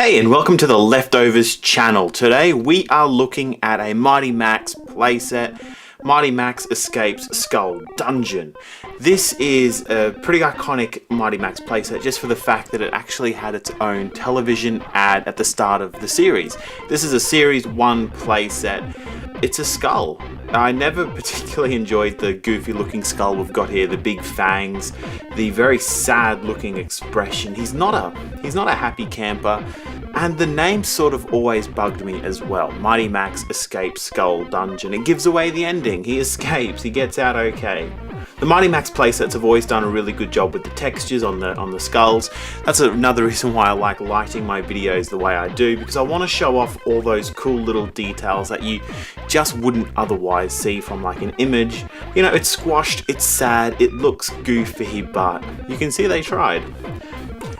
Hey, and welcome to the Leftovers channel. Today we are looking at a Mighty Max playset, Mighty Max Escapes Skull Dungeon. This is a pretty iconic Mighty Max playset just for the fact that it actually had its own television ad at the start of the series. This is a Series 1 playset. It's a skull. I never particularly enjoyed the goofy looking skull we've got here, the big fangs, the very sad looking expression. He's not a happy camper, and the name sort of always bugged me as well. Mighty Max Escapes Skull Dungeon. It gives away the ending. He escapes, he gets out okay. The Mighty Max playsets have always done a really good job with the textures on the skulls. That's another reason why I like lighting my videos the way I do, because I want to show off all those cool little details that you just wouldn't otherwise see from like an image. You know, it's squashed, it's sad, it looks goofy, but you can see they tried.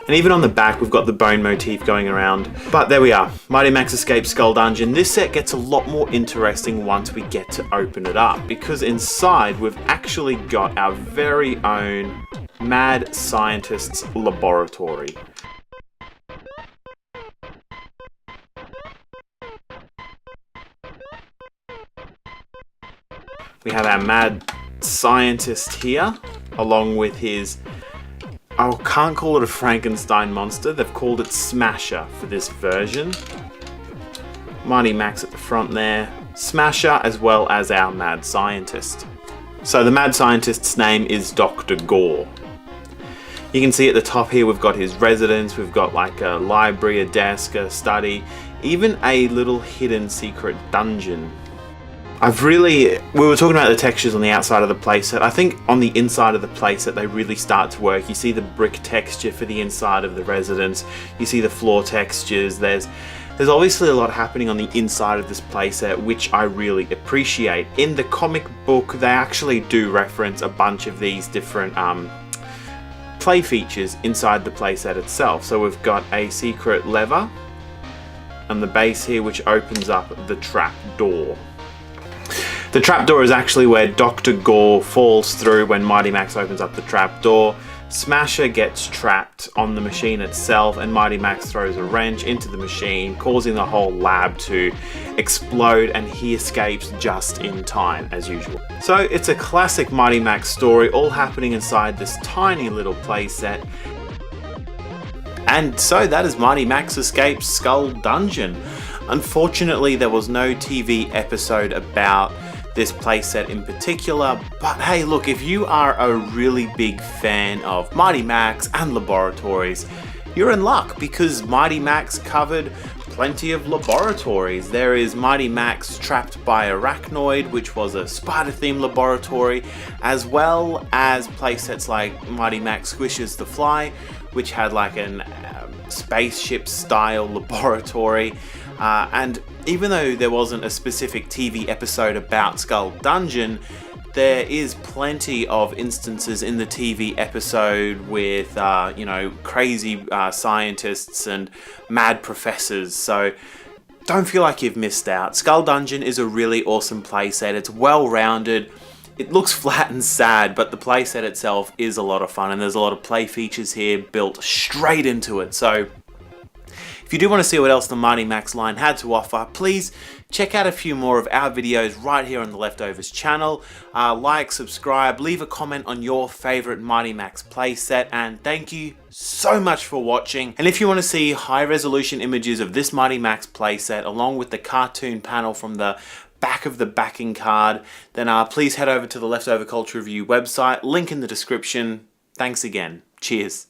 And even on the back, we've got the bone motif going around. But there we are, Mighty Max Escape Skull Dungeon. This set gets a lot more interesting once we get to open it up, because inside we've actually got our very own mad scientist's laboratory. We have our mad scientist here, along with his, I can't call it a Frankenstein monster, they've called it Smasher for this version. Mighty Max at the front there, Smasher, as well as our mad scientist. So the mad scientist's name is Dr. Gore. You can see at the top here we've got his residence, we've got like a library, a desk, a study, even a little hidden secret dungeon. We were talking about the textures on the outside of the playset. I think on the inside of the playset they really start to work. You see the brick texture for the inside of the residence, you see the floor textures, there's obviously a lot happening on the inside of this playset, which I really appreciate. In the comic book they actually do reference a bunch of these different play features inside the playset itself. So we've got a secret lever on the base here which opens up the trapdoor. The trapdoor is actually where Dr. Gore falls through when Mighty Max opens up the trapdoor. Smasher gets trapped on the machine itself, and Mighty Max throws a wrench into the machine, causing the whole lab to explode, and he escapes just in time, as usual. So it's a classic Mighty Max story, all happening inside this tiny little playset. And so that is Mighty Max Escapes Skull Dungeon. Unfortunately, there was no TV episode about this playset in particular, but hey, look, if you are a really big fan of Mighty Max and laboratories, you're in luck, because Mighty Max covered plenty of laboratories. There is Mighty Max Trapped by Arachnoid, which was a spider-themed laboratory, as well as playsets like Mighty Max Squishes the Fly, which had like an spaceship style laboratory. And even though there wasn't a specific TV episode about Skull Dungeon, there is plenty of instances in the TV episode with, crazy scientists and mad professors. So don't feel like you've missed out. Skull Dungeon is a really awesome playset. It's well-rounded. It looks flat and sad, but the playset itself is a lot of fun, and there's a lot of play features here built straight into it. So if you do want to see what else the Mighty Max line had to offer, please check out a few more of our videos right here on the Leftovers channel. Like, subscribe, leave a comment on your favorite Mighty Max playset, and thank you so much for watching. And if you want to see high resolution images of this Mighty Max playset along with the cartoon panel from the back of the backing card, then please head over to the Leftover Culture Review website, link in the description. Thanks again. Cheers.